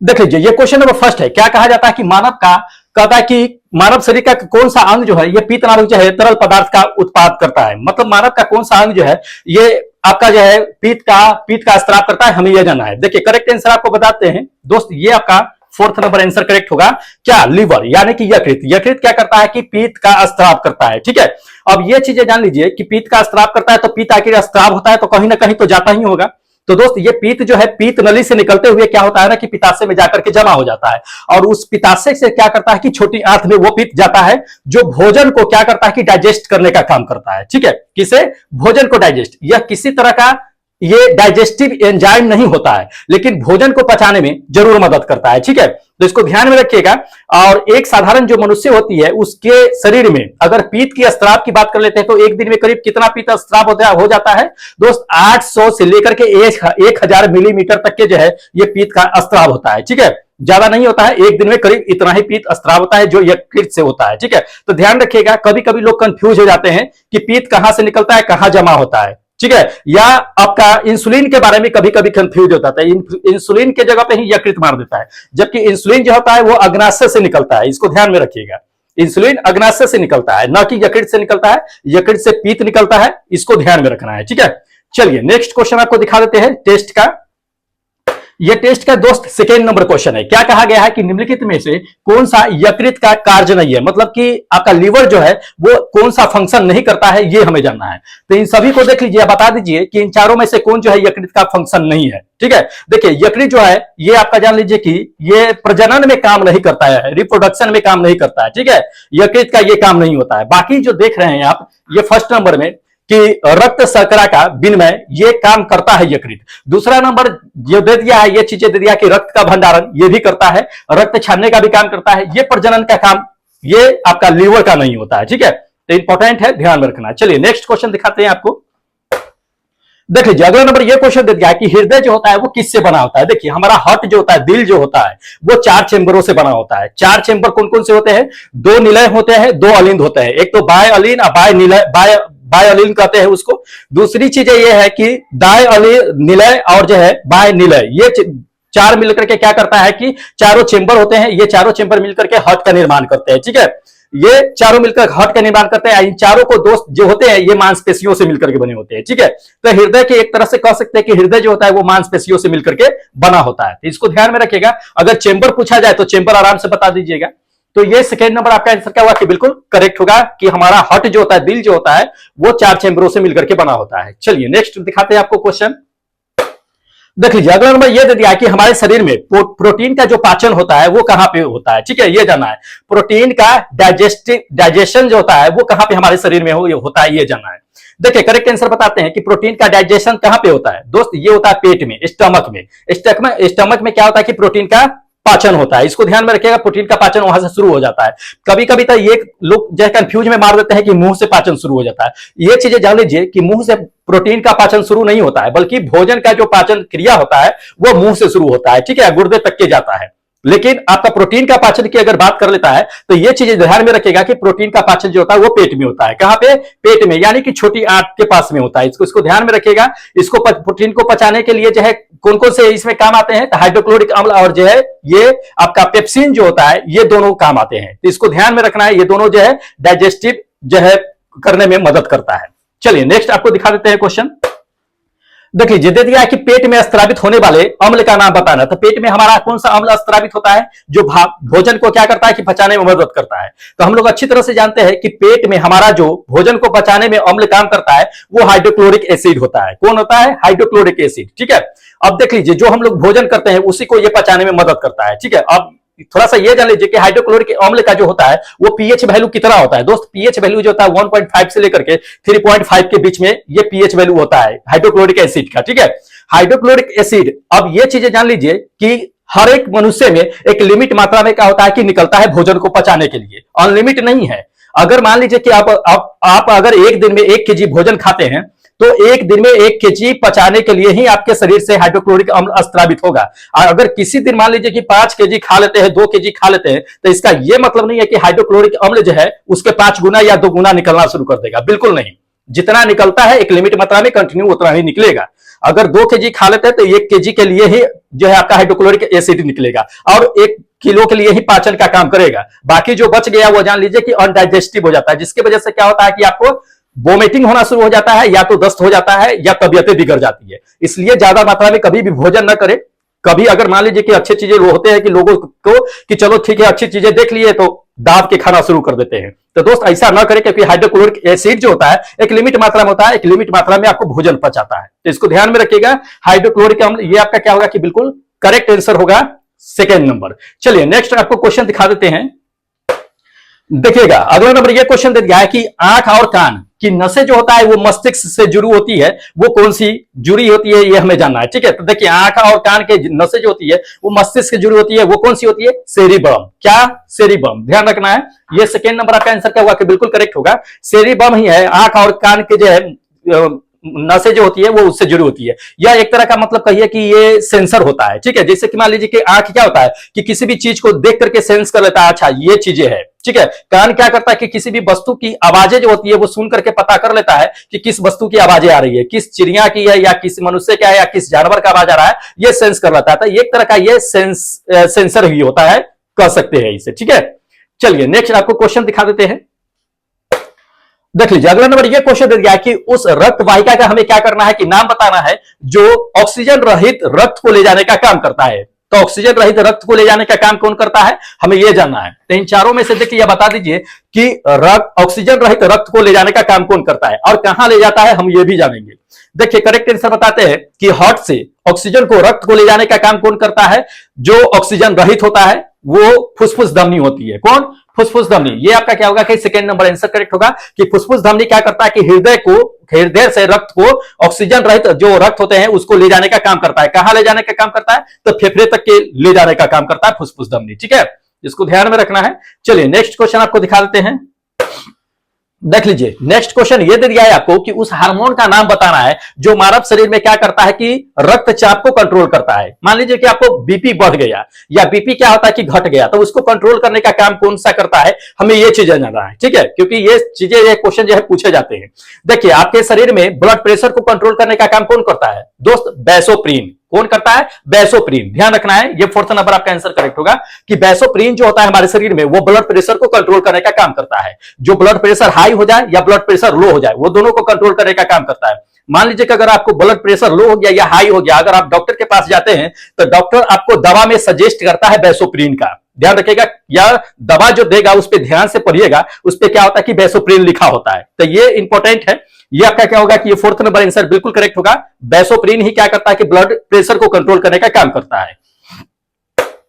देख लीजिए, ये क्वेश्चन नंबर फर्स्ट है। क्या कहा जाता है कि मानव का, कहता है कि मानव शरीर का कौन सा अंग जो है ये पीत नामक जो है तरल पदार्थ का उत्पाद करता है। मतलब मानव का कौन सा अंग जो है ये आपका जो है पीत का स्त्राव करता है, हमें यह जानना है। देखिए करेक्ट आंसर आपको बताते हैं दोस्त, ये आपका फोर्थ नंबर आंसर करेक्ट होगा। क्या? लीवर, यानी कि यकृत। यकृत क्या करता है कि पीत का स्त्राव करता है। ठीक है, अब ये चीजें जान लीजिए कि पीत का स्त्राव करता है, तो पीत आखिर स्त्राव होता है तो कहीं ना कहीं तो जाता ही होगा। तो दोस्त ये पीत जो है पीत नली से निकलते हुए क्या होता है ना कि पित्ताशय में जाकर के जमा हो जाता है, और उस पित्ताशय से क्या करता है कि छोटी आंत में वो पीत जाता है, जो भोजन को क्या करता है कि डाइजेस्ट करने का काम करता है। ठीक है, किसे? भोजन को डाइजेस्ट। यह किसी तरह का ये डाइजेस्टिव एंजाइम नहीं होता है, लेकिन भोजन को पचाने में जरूर मदद करता है। ठीक है, तो इसको ध्यान में रखिएगा। और एक साधारण जो मनुष्य होती है उसके शरीर में अगर पीत की स्त्राव की बात कर लेते हैं तो एक दिन में करीब कितना पीत स्त्राव हो जाता है दोस्त? 800 से लेकर के 1000 मिलीमीटर तक के जो है ये पीत का स्त्राव होता है। ठीक है, ज्यादा नहीं होता है, एक दिन में करीब इतना ही पीत स्त्राव होता है जो यकृत से होता है। ठीक है, तो ध्यान रखिएगा, कभी कभी लोग कंफ्यूज हो जाते हैं कि पीत कहां से निकलता है, कहां जमा होता है। ठीक है, या आपका इंसुलिन के बारे में कभी कभी कंफ्यूज होता है, इंसुलिन के जगह पे ही यकृत मार देता है, जबकि इंसुलिन जो होता है वो अग्नाशय से निकलता है। इसको ध्यान में रखिएगा, इंसुलिन अग्नाशय से निकलता है, न कि यकृत से निकलता है। यकृत से पीत निकलता है, इसको ध्यान में रखना है। ठीक है, चलिए नेक्स्ट क्वेश्चन आपको दिखा देते हैं टेस्ट का। यह टेस्ट का दोस्त सेकेंड नंबर क्वेश्चन है। क्या कहा गया है कि निम्नलिखित में से कौन सा यकृत का कार्य नहीं है, मतलब कि आपका लीवर जो है वो कौन सा फंक्शन नहीं करता है, ये हमें जानना है। तो इन सभी को देख लीजिए, बता दीजिए कि इन चारों में से कौन जो है यकृत का फंक्शन नहीं है। ठीक है, देखिए यकृत जो है ये आपका जान लीजिए कि ये प्रजनन में काम नहीं करता है, रिप्रोडक्शन में काम नहीं करता है। ठीक है, यकृत का ये काम नहीं होता है। बाकी जो देख रहे हैं आप, ये फर्स्ट नंबर में कि रक्त शर्करा का विनिमय ये काम करता है यकृत। दूसरा नंबर जो दे दिया है, ये चीजें दे दिया कि रक्त का भंडारण ये भी करता है, रक्त छानने का भी काम करता है। ये प्रजनन का काम ये आपका लीवर का नहीं होता है। ठीक है, तो इंपॉर्टेंट है, ध्यान में रखना। चलिए नेक्स्ट क्वेश्चन दिखाते हैं आपको। देख लीजिए, अगला नंबर ये क्वेश्चन दे दिया है कि हृदय जो होता है वो किससे बना होता है। देखिए हमारा हार्ट जो होता है, दिल जो होता है, वो 4 चेंबरों से बना होता है। 4 चेंबर कौन कौन से होते हैं? 2 निलय होते हैं, 2 अलिंद होते हैं। एक तो बाय अलिन और बाय अलिन कहते हैं उसको। दूसरी चीज ये है कि दाय निलय और जो है बाय निलय, ये 4 मिलकर के क्या करता है कि चारों चेंबर होते हैं। ये चारों चेंबर मिलकर के हार्ट का निर्माण करते हैं। ठीक है, ये चारों मिलकर हार्ट का निर्माण करते हैं। इन चारों को दोस्त जो होते हैं ये मांसपेशियों से मिलकर के बने होते हैं। ठीक है, तो हृदय के एक तरह से कह सकते हैं कि हृदय जो होता है वो मांसपेशियों से मिलकर के बना होता है। तो इसको ध्यान में रखिएगा, अगर चेंबर पूछा जाए तो चेंबर आराम से बता दीजिएगा। तो ये सेकेंड नंबर आपका आंसर क्या हुआ कि बिल्कुल करेक्ट होगा कि हमारा हार्ट जो होता है, दिल जो होता है, वो 4 चेंबरों से मिलकर के बना होता है। चलिए नेक्स्ट दिखाते हैं आपको क्वेश्चन। देख लीजिए, अगला नंबर ये दे दिया कि हमारे शरीर में प्रोटीन का जो पाचन होता है वो कहां पे होता है। ठीक है, ये जानना है। प्रोटीन का डाइजेशन जो होता है वो कहां पे हमारे शरीर में होता है, ये जानना है। देखिए करेक्ट आंसर बताते हैं कि प्रोटीन का डाइजेशन कहां पे होता है दोस्त? ये होता है पेट में, स्टमक में। स्टमक में क्या होता है कि प्रोटीन का पाचन होता है। इसको ध्यान में रखिएगा, प्रोटीन का पाचन वहां से शुरू हो जाता है। कभी कभी तो ये लोग जो है कंफ्यूज में मार देते हैं कि मुंह से पाचन शुरू हो जाता है। ये चीजें जान लीजिए कि मुंह से प्रोटीन का पाचन शुरू नहीं होता है, बल्कि भोजन का जो पाचन क्रिया होता है वो मुंह से शुरू होता है। ठीक है, गुर्दे तक के जाता है। लेकिन आपका प्रोटीन का पाचन की अगर बात कर लेता है तो ये चीजें ध्यान में रखिएगा कि प्रोटीन का पाचन जो होता है वो पेट में होता है। कहां पे? पेट में, यानी कि छोटी आंत के पास में होता है। इसको ध्यान में रखिएगा। इसको प्रोटीन को पचाने के लिए जो है कौन कौन से इसमें काम आते हैं? हाइड्रोक्लोरिक अम्ल और जो है ये आपका पेप्सिन जो होता है, ये दोनों काम आते हैं। तो इसको ध्यान में रखना है, ये दोनों जो है डाइजेस्टिव जो है करने में मदद करता है। चलिए नेक्स्ट आपको दिखा देते हैं क्वेश्चन। देख लीजिए, दे दिया है कि पेट में स्त्रावित होने वाले अम्ल का नाम बताना। तो पेट में हमारा कौन सा अम्ल स्त्रावित होता है जो भोजन को क्या करता है कि पचाने में मदद करता है? तो हम लोग अच्छी तरह से जानते हैं कि पेट में हमारा जो भोजन को पचाने में अम्ल काम करता है वो हाइड्रोक्लोरिक एसिड होता है। कौन होता है? Hydrochloric acid. ठीक है, अब देख लीजिए, जो हम लोग भोजन करते हैं उसी को ये पचाने में मदद करता है। ठीक है, अब थोड़ा सा ये जान लीजिए कि हाइड्रोक्लोरिक अम्ल का जो होता है वो पीएच वैल्यू कितना होता है दोस्त? पीएच वैल्यू जो होता है 1.5 से लेकर के 3.5 के बीच में ये पीएच वैल्यू होता है हाइड्रोक्लोरिक एसिड का। ठीक है, हाइड्रोक्लोरिक एसिड, अब ये चीजें जान लीजिए कि हर एक मनुष्य में एक लिमिट मात्रा में क्या होता है कि निकलता है भोजन को पचाने के लिए, अनलिमिट नहीं है। अगर मान लीजिए कि आप अगर एक दिन में 1 केजी भोजन खाते हैं तो एक दिन में 1 केजी पचाने के लिए ही आपके शरीर से हाइड्रोक्लोरिक अम्ल स्त्रावित होगा। और अगर किसी दिन मान लीजिए कि 5 केजी खा लेते हैं, 2 केजी खा लेते हैं, तो इसका यह मतलब नहीं है कि हाइड्रोक्लोरिक अम्ल जो है उसके 5 गुना या 2 गुना निकलना शुरू कर देगा। बिल्कुल नहीं, जितना निकलता है एक लिमिट मात्रा में कंटिन्यू उतना ही निकलेगा। अगर 2 kg खा लेते हैं तो 1 kg के लिए ही जो है आपका हाइड्रोक्लोरिक एसिड निकलेगा और 1 किलो के लिए ही पाचन का काम करेगा। बाकी जो बच गया वो जान लीजिए कि अनडाइजेस्टिव हो जाता है, जिसकी वजह से क्या होता है कि आपको वोमिटिंग होना शुरू हो जाता है, या तो दस्त हो जाता है, या तबियतें बिगड़ जाती है। इसलिए ज्यादा मात्रा में कभी भी भोजन न करें। कभी अगर मान लीजिए कि अच्छी चीजें होते हैं कि लोगों को कि चलो ठीक है अच्छी चीजें देख लिए तो दाब के खाना शुरू कर देते हैं, तो दोस्त ऐसा ना करें, क्योंकि हाइड्रोक्लोरिक एसिड जो होता है एक लिमिट मात्रा में होता है, एक लिमिट मात्रा में आपको भोजन पचाता है, तो इसको ध्यान में रखिएगा। हाइड्रोक्लोरिक अम्ल ये आपका क्या होगा कि बिल्कुल करेक्ट आंसर होगा, सेकेंड नंबर। चलिए नेक्स्ट आपको क्वेश्चन दिखा देते हैं। देखिएगा अगला नंबर ये क्वेश्चन दे दिया है कि आंख और कान की नसें जो होता है वो मस्तिष्क से जुड़ी होती है, वो कौन सी जुड़ी होती है ये हमें जानना है। ठीक है, तो देखिए आंख और कान के नसें जो होती है वो मस्तिष्क से जुड़ी होती है, वो कौन सी होती है? सेरिबम। क्या? सेरिबम, ध्यान रखना है। ये सेकेंड नंबर आपका आंसर क्या होगा कि बिल्कुल करेक्ट होगा, सेरिबम ही है। आंख और कान के जो है नसें जो होती है वो उससे जुड़ी होती है। यह एक तरह का मतलब कहिए कि ये सेंसर होता है। ठीक है, जैसे कि मान लीजिए कि आंख क्या होता है कि किसी भी चीज को देख करके सेंस कर लेता है, अच्छा ये चीजें है। ठीक है, कान क्या करता है कि किसी भी वस्तु की आवाजें जो होती है वो सुन करके पता कर लेता है कि किस वस्तु की आवाजें आ रही है, किस चिड़िया की है या किस मनुष्य का है या किस जानवर का आवाज आ रहा है, ये सेंस कर लेता है। तो एक तरह का ये सेंसर ही होता है, कह सकते हैं इसे। ठीक है, चलिए नेक्स्ट आपको क्वेश्चन दिखा देते हैं। देख लीजिए अगला नंबर ये क्वेश्चन दे दिया है कि उस रक्त वाहिका का हमें क्या करना है कि नाम बताना है जो ऑक्सीजन रहित रक्त को ले जाने का काम करता है। तो ऑक्सीजन रहित रक्त को ले जाने का काम कौन करता है, हमें यह जानना है। तो इन चारों में से देखिए यह बता दीजिए कि ऑक्सीजन रहित रक्त को ले जाने का काम कौन करता है और कहां ले जाता है, हम ये भी जानेंगे। देखिए करेक्ट आंसर बताते हैं कि हार्ट से ऑक्सीजन को रक्त को ले जाने का काम कौन करता है, जो ऑक्सीजन रहित होता है वो फुसफुस धमनी होती है। कौन? फुसफुस धमनी। ये आपका क्या होगा कि सेकंड नंबर आंसर करेक्ट होगा कि फुसफुस धमनी क्या करता है कि हृदय से रक्त को ऑक्सीजन रहित जो रक्त होते हैं उसको ले जाने का काम करता है। कहां ले जाने का काम करता है? तो फेफड़े तक के ले जाने का काम करता है फुसफुस धमनी। ठीक है, इसको ध्यान में रखना है। चलिए नेक्स्ट क्वेश्चन आपको दिखा देते हैं। देख लीजिए नेक्स्ट क्वेश्चन ये दे दिया है आपको कि उस हार्मोन का नाम बताना है जो मानव शरीर में क्या करता है कि रक्तचाप को कंट्रोल करता है। मान लीजिए कि आपको बीपी बढ़ गया या बीपी क्या होता है कि घट गया, तो उसको कंट्रोल करने का काम कौन सा करता है, हमें ये चीजें जानना है। ठीक है, क्योंकि ये चीजें ये क्वेश्चन जो है पूछे जाते हैं। देखिए आपके शरीर में ब्लड प्रेशर को कंट्रोल करने का काम कौन करता है दोस्त? बैसोप्रीन। कौन करता है? बैसोप्रीन। ध्यान रखना है, ये फोर्थ नंबर आपका आंसर करेक्ट होगा कि बैसोप्रीन जो होता है हमारे शरीर में वो ब्लड प्रेशर को कंट्रोल करने का काम करता है। जो ब्लड प्रेशर हाई हो जाए या ब्लड प्रेशर लो हो जाए वो दोनों को कंट्रोल करने का काम करता है। मान लीजिए कि अगर आपको ब्लड प्रेशर लो हो गया या हाई हो गया, अगर आप डॉक्टर के पास जाते हैं तो डॉक्टर आपको दवा में सजेस्ट करता है बैसोप्रीन का। ध्यान रखिएगा, या दवा जो देगा उस पर ध्यान से पढ़िएगा, उस पर क्या होता है कि बैसोप्रीन लिखा होता है। तो ये इंपॉर्टेंट है। ये आपका क्या होगा कि ये फोर्थ नंबर आंसर बिल्कुल करेक्ट होगा। बैसोप्रीन ही क्या करता है कि ब्लड प्रेशर को कंट्रोल करने का काम करता है।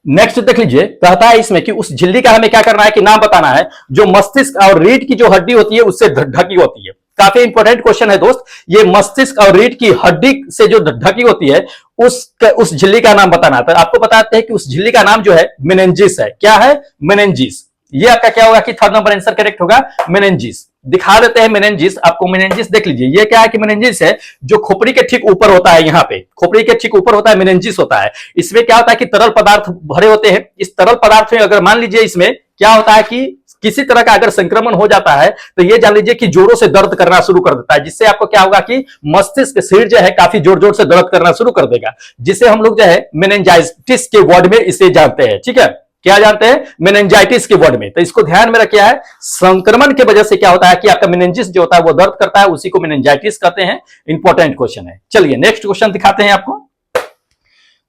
नेक्स्ट देख लीजिए, कहता है इसमें कि उस झिल्ली का हमें क्या करना है कि नाम बताना है जो मस्तिष्क और रीढ़ की जो हड्डी होती है उससे ढकी होती है। काफी इंपॉर्टेंट क्वेश्चन है दोस्त। ये मस्तिष्क और रीढ़ की हड्डी से जो ढकी होती है उस झिल्ली का नाम बताना है। तो आपको बताते हैं कि उस झिल्ली का नाम जो है मेनिंजिस है। क्या है? मेनिंजिस। ये आपका क्या होगा कि थर्ड नंबर आंसर करेक्ट होगा, मेनिंजिस। दिखा देते हैं मेनिंजिस आपको। मेनिंजिस देख लीजिए, ये क्या है कि मेनिंजिस है जो खोपड़ी के ठीक ऊपर होता है। यहाँ पे खोपड़ी के ठीक ऊपर होता है, मेनिंजिस होता है। इसमें क्या होता है कि तरल पदार्थ भरे होते हैं। इस तरल पदार्थ में अगर मान लीजिए इसमें क्या होता है कि किसी तरह का अगर संक्रमण हो जाता है तो ये जान लीजिए कि जोरों से दर्द करना शुरू कर देता है, जिससे आपको क्या होगा कि मस्तिष्क सिर जो है काफी जोर जोर से दर्द करना शुरू कर देगा, जिसे हम लोग जो है मेनिंजाइटिस के वर्ड में इसे जानते हैं। ठीक है, क्या जानते हैं? मेनिंजाइटिस के वर्ड में। तो इसको ध्यान में रखिए, है संक्रमण की वजह से क्या होता है कि आपका मेनिंजिस जो होता है वो दर्द करता है, उसी को मेनिंजाइटिस कहते हैं। इंपॉर्टेंट क्वेश्चन है। चलिए नेक्स्ट क्वेश्चन दिखाते हैं आपको।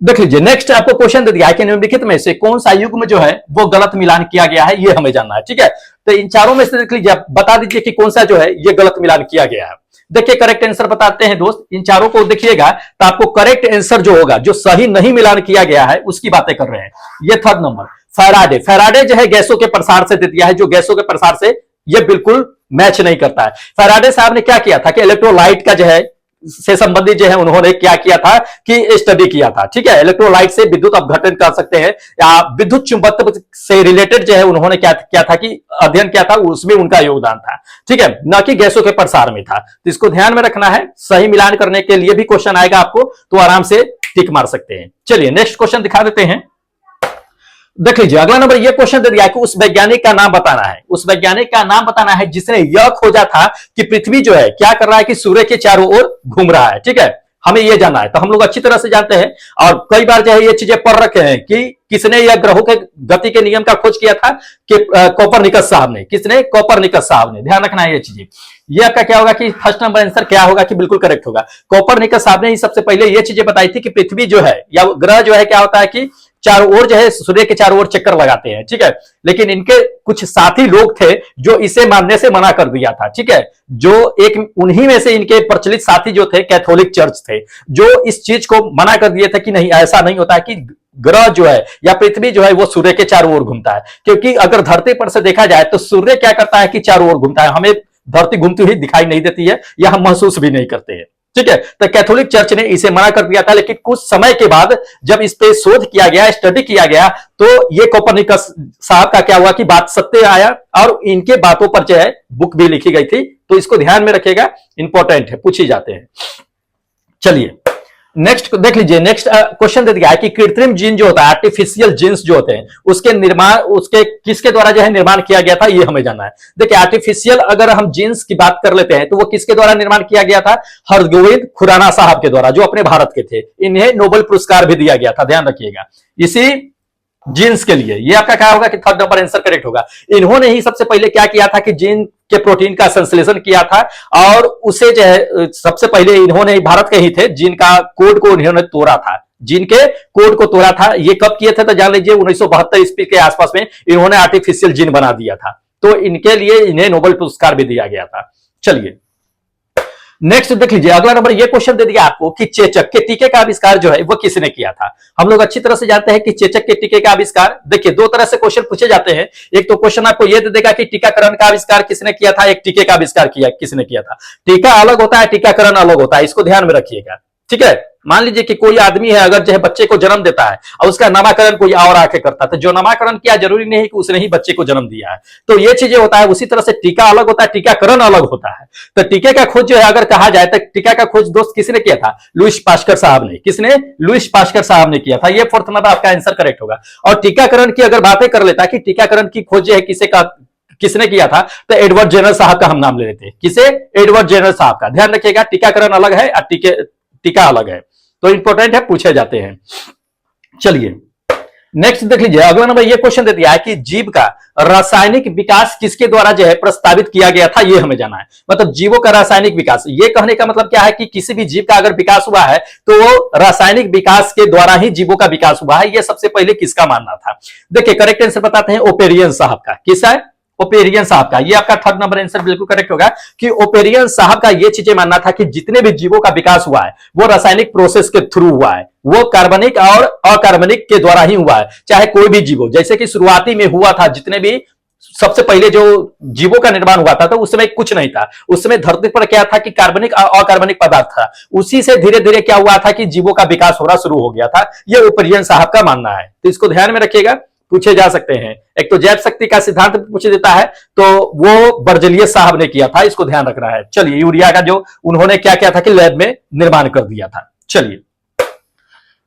देख लीजिए नेक्स्ट आपको क्वेश्चन दे दिया है कि निम्नलिखित में से कौन सा युग्म जो है वो गलत मिलान किया गया है, ये हमें जानना है। ठीक है, तो इन चारों में से देख लीजिए, बता दीजिए कि कौन सा जो है ये गलत मिलान किया गया है। देखिए करेक्ट आंसर बताते हैं दोस्त। इन चारों को देखिएगा तो आपको करेक्ट आंसर जो होगा, जो सही नहीं मिलान किया गया है उसकी बातें कर रहे हैं। ये थर्ड नंबर फैराडे जो है गैसों के प्रसार से दे दिया है, जो गैसों के प्रसार से ये बिल्कुल मैच नहीं करता है। फैराडे साहब ने क्या किया था कि इलेक्ट्रोलाइट का जो है से संबंधित जो है उन्होंने क्या किया था कि स्टडी किया था। ठीक है, इलेक्ट्रोलाइट से विद्युत अपघटन कर सकते हैं या विद्युत चुंबकत्व से रिलेटेड जो है उन्होंने क्या किया था कि अध्ययन किया था, उसमें उनका योगदान था। ठीक है, न कि गैसों के प्रसार में था। तो इसको ध्यान में रखना है। सही मिलान करने के लिए भी क्वेश्चन आएगा आपको, तो आराम से टिक मार सकते हैं। चलिए नेक्स्ट क्वेश्चन दिखा देते हैं। देख लीजिए अगला नंबर ये क्वेश्चन दे दिया है कि उस वैज्ञानिक का नाम बताना है। उस वैज्ञानिक का नाम बताना है जिसने यह खोजा था कि पृथ्वी जो है क्या कर रहा है कि सूर्य के चारों ओर घूम रहा है। ठीक है, हमें ये जानना है। तो हम लोग अच्छी तरह से जानते हैं और कई बार जो है ये चीजें पढ़ रखे हैं कि किसने यह ग्रहों के गति के नियम का खोज किया था, कि कोपरनिकस साहब ने। किसने? कोपरनिकस साहब ने। ध्यान रखना है ये चीजें। ये आपका क्या होगा कि फर्स्ट नंबर आंसर क्या होगा कि बिल्कुल करेक्ट होगा। कोपरनिकस साहब ने ही सबसे पहले ये चीजें बताई थी कि पृथ्वी जो है या ग्रह जो है क्या होता है कि चारों ओर जो है सूर्य के चारों ओर चक्कर लगाते हैं, ठीक है। लेकिन इनके कुछ साथी लोग थे जो इसे मानने से मना कर दिया था, ठीक है। जो एक उन्हीं में से इनके प्रचलित साथी जो थे कैथोलिक चर्च थे, जो इस चीज को मना कर दिए थे कि नहीं, ऐसा नहीं होता है कि ग्रह जो है या पृथ्वी जो है वो सूर्य के चारों ओर घूमता है। क्योंकि अगर धरती पर से देखा जाए तो सूर्य क्या करता है कि चारों ओर घूमता है, हमें धरती घूमती हुई दिखाई नहीं देती है या हम महसूस भी नहीं करते हैं, ठीक है। तो कैथोलिक चर्च ने इसे मना कर दिया था। लेकिन कुछ समय के बाद जब इस पे शोध किया गया, स्टडी किया गया, तो ये कोपरनिकस साहब का क्या हुआ कि बात सत्य आया और इनके बातों पर जो है बुक भी लिखी गई थी। तो इसको ध्यान में रखिएगा, इंपॉर्टेंट है, पूछी जाते हैं। चलिए नेक्स्ट देख लीजिए। नेक्स्ट क्वेश्चन दे दिया है कि कृत्रिम जीन जो होता है, आर्टिफिशियल जीन्स जो होते हैं, उसके निर्माण उसके किसके द्वारा जो है निर्माण किया गया था, ये हमें जानना है। देखिए आर्टिफिशियल अगर हम जीन्स की बात कर लेते हैं तो वो किसके द्वारा निर्माण किया गया था? हरगोविंद खुराना साहब के द्वारा, जो अपने भारत के थे। इन्हें नोबेल पुरस्कार भी दिया गया था, ध्यान रखिएगा, इसी जीन्स के लिए। ये आपका क्या होगा कि थर्ड नंबर आंसर करेक्ट होगा। इन्होंने ही सबसे पहले क्या किया था कि जीन के प्रोटीन का संश्लेषण किया था और उसे जो है सबसे पहले इन्होंने, भारत के ही थे, जीन का कोड को इन्होंने तोड़ा था। जीन के कोड को तोड़ा था। ये कब किए थे तो जान लीजिए 1972 ईस्वी के आसपास में इन्होंने आर्टिफिशियल जीन बना दिया था। तो इनके लिए इन्हें नोबेल पुरस्कार भी दिया गया था। चलिए नेक्स्ट देख लीजिए। अगला नंबर ये क्वेश्चन दे दिया आपको कि चेचक के टीके का आविष्कार जो है वो किसने किया था। हम लोग अच्छी तरह से जानते हैं कि चेचक के टीके का आविष्कार, देखिए दो तरह से क्वेश्चन पूछे जाते हैं। एक तो क्वेश्चन आपको ये दे देगा कि टीकाकरण का आविष्कार किसने किया था, एक टीके का आविष्कार किया किसने किया था। टीका अलग होता है, टीकाकरण अलग होता है, इसको ध्यान में रखिएगा, ठीक है। मान लीजिए कि कोई आदमी है, अगर जो है बच्चे को जन्म देता है और उसका नामकरण कोई और आके करता है, तो जो नामकरण किया जरूरी नहीं है कि उसने ही बच्चे को जन्म दिया है। तो ये चीजें होता है। उसी तरह से टीका अलग होता है, टीकाकरण अलग होता है। तो टीके का खोज जो है अगर कहा जाए तो टीका का खोज दोस्त किसने किया था? लुईस पास्कर साहब ने। किसने? लुईस पास्कर साहब ने किया था। ये फोर्थ नंबर आपका आंसर करेक्ट होगा। और टीकाकरण की अगर बातें कर लेता है कि टीकाकरण की खोज जो है किसने किया था, तो एडवर्ड जेनर साहब का हम नाम ले लेते हैं। किसे? एडवर्ड जेनर साहब का। ध्यान रखिएगा, टीकाकरण अलग है और टीका अलग है, तो इंपॉर्टेंट है, पूछे जाते हैं। चलिए नेक्स्ट देख लीजिए। अगला नंबर ये क्वेश्चन दे दिया है कि जीव का रासायनिक विकास किसके द्वारा जो है प्रस्तावित किया गया था, ये हमें जाना है। मतलब जीवों का रासायनिक विकास, ये कहने का मतलब क्या है कि किसी भी जीव का अगर विकास हुआ है तो वो रासायनिक विकास के द्वारा ही जीवों का विकास हुआ है। ये सबसे पहले किसका मानना था? देखिए करेक्ट आंसर बताते हैं, ओपेरियन साहब का। किसका है? ओपेरियन साहब का। ये आपका थर्ड नंबर आंसर बिल्कुल करेक्ट होगा कि ओपेरियन साहब का ये चीजें मानना था कि जितने भी जीवों का विकास हुआ है वो रासायनिक प्रोसेस के थ्रू हुआ है, वो कार्बनिक और अकार्बनिक के द्वारा ही हुआ है। चाहे कोई भी जीव हो, जैसे कि शुरुआती में हुआ था, जितने भी सबसे पहले जो जीवों का निर्माण हुआ था तो उस समय कुछ नहीं था। उस समय धरती पर क्या था कि कार्बनिक और अकार्बनिक पदार्थ था। उसी से धीरे धीरे क्या हुआ था कि जीवों का विकास होना शुरू हो गया था। ये ओपेरियन साहब का मानना है, तो इसको ध्यान में रखिएगा, पूछे जा सकते हैं। एक तो जैव शक्ति का सिद्धांत पूछे देता है, तो वो बर्जेलियस साहब ने किया था, इसको ध्यान रखना है। चलिए यूरिया का जो उन्होंने क्या किया था कि लैब में निर्माण कर दिया था। चलिए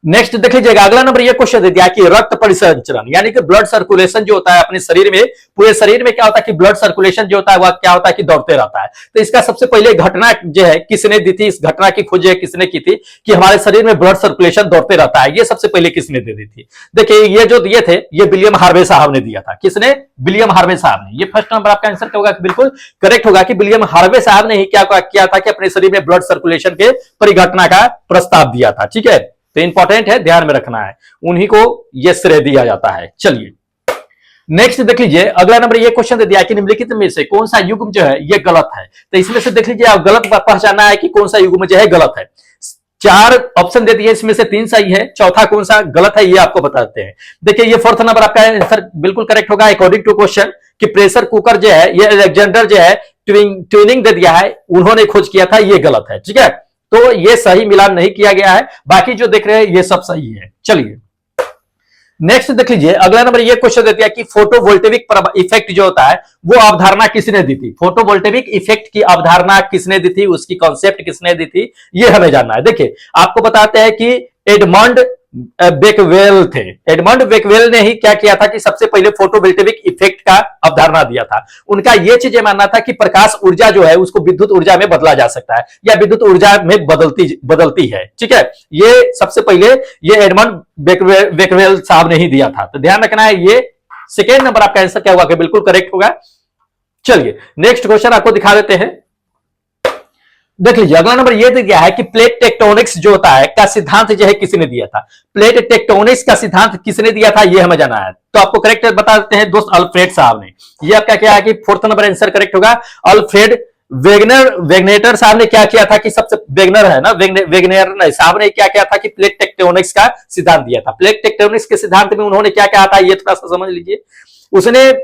नेक्स्ट देख लीजिएगा। अगला नंबर ये क्वेश्चन दे दिया कि रक्त परिसंचरण यानी कि ब्लड सर्कुलेशन जो होता है अपने शरीर में, पूरे शरीर में क्या होता है कि ब्लड सर्कुलेशन जो होता है वह क्या होता है कि दौड़ते रहता है। तो इसका सबसे पहले घटना जो है किसने दी थी, इस घटना की खोज किसने की थी कि हमारे शरीर में ब्लड सर्कुलेशन दौड़ते रहता है, ये सबसे पहले किसने दे दी थी? देखिए ये जो दिए थे ये विलियम हार्वे साहब ने दिया था। किसने? विलियम हार्वे साहब ने। ये फर्स्ट नंबर आपका आंसर क्या होगा? बिल्कुल करेक्ट होगा कि विलियम हार्वे साहब ने ही क्या किया था कि अपने शरीर में ब्लड सर्कुलेशन के परिघटना का प्रस्ताव दिया था, ठीक है। तो इंपॉर्टेंट है, ध्यान में रखना है, उन्हीं को यह श्रेय दिया जाता है। चलिए नेक्स्ट देख लीजिए। अगला नंबर ये क्वेश्चन दे दिया कि निम्नलिखित में से कौन सा युग्म जो है ये गलत है। तो इसमें से देख लीजिए, आप गलत पहचानना है कि कौन सा युग्म जो है गलत है। 4 ऑप्शन दे दिए, इसमें से 3 सही है, चौथा कौन सा गलत है ये आपको बताते हैं। देखिए ये फोर्थ नंबर आपका आंसर बिल्कुल करेक्ट होगा। अकॉर्डिंग टू क्वेश्चन कि प्रेशर कुकर जो है ये अलेक्जेंडर जो है ट्यूनिंग दे दिया है, उन्होंने खोज किया था, ये गलत है, ठीक है। तो ये सही मिलान नहीं किया गया है, बाकी जो देख रहे हैं ये सब सही है। चलिए नेक्स्ट देख लीजिए। अगला नंबर ये क्वेश्चन देती है कि फोटोवोल्टेइक इफेक्ट जो होता है वो अवधारणा किसने दी थी। फोटोवोल्टेइक इफेक्ट की अवधारणा किसने दी थी, उसकी कॉन्सेप्ट किसने दी थी, ये हमें जानना है। देखिए आपको बताते हैं कि एडमंड बेकवेल थे। एडमंड बेकवेल ने ही क्या किया था कि सबसे पहले फोटोवोल्टेइक इफेक्ट का अवधारणा दिया था। उनका यह चीज मानना था कि प्रकाश ऊर्जा जो है उसको विद्युत ऊर्जा में बदला जा सकता है या विद्युत ऊर्जा में बदलती है। ठीक है, ये सबसे पहले ये एडमंड बेकवेल साहब ने ही दिया था। तो ध्यान रखना है, ये सेकेंड नंबर आपका आंसर क्या होगा, बिल्कुल करेक्ट होगा। चलिए नेक्स्ट क्वेश्चन आपको दिखा देते हैं। देख लीजिए अगला नंबर ये दिया है कि प्लेट टेक्टोनिक्स जो होता है का सिद्धांत जो है किसने दिया था। प्लेट टेक्टोनिक्स का सिद्धांत किसने दिया था ये हमें जाना है। तो आपको करेक्ट बता देते हैं दोस्त, अल्फ्रेड साहब ने। ये आपका क्या है कि फोर्थ नंबर आंसर करेक्ट होगा। अल्फ्रेड वेगनेटर साहब ने क्या किया था कि सबसे वेगनर है ना, वेगनेर साहब ने क्या किया था कि प्लेट टेक्टोनिक्स का सिद्धांत दिया था। प्लेट टेक्टोनिक्स के सिद्धांत में उन्होंने क्या कहा था ये थोड़ा सा समझ लीजिए।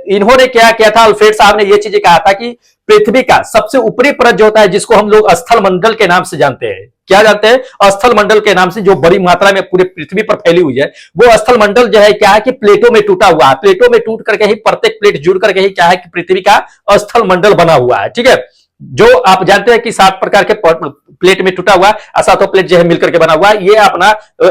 इन्होंने क्या किया था, अल्फ्रेड साहब ने ये चीजें कहा था कि पृथ्वी का सबसे ऊपरी परत जो होता है जिसको हम लोग स्थल मंडल के नाम से जानते हैं, क्या जानते हैं, स्थल मंडल के नाम से, जो बड़ी मात्रा में पूरे पृथ्वी पर फैली हुई है, वो स्थल मंडल जो है क्या है कि प्लेटों में टूटा हुआ है। प्लेटों में टूट करके ही, प्रत्येक प्लेट जुड़ करके ही क्या है कि पृथ्वी का स्थल मंडल बना हुआ है। ठीक है, जो आप जानते हैं कि 7 प्रकार के प्लेट में टूटा हुआ है, सातों प्लेट जो है मिलकर के बना हुआ है, ये अपना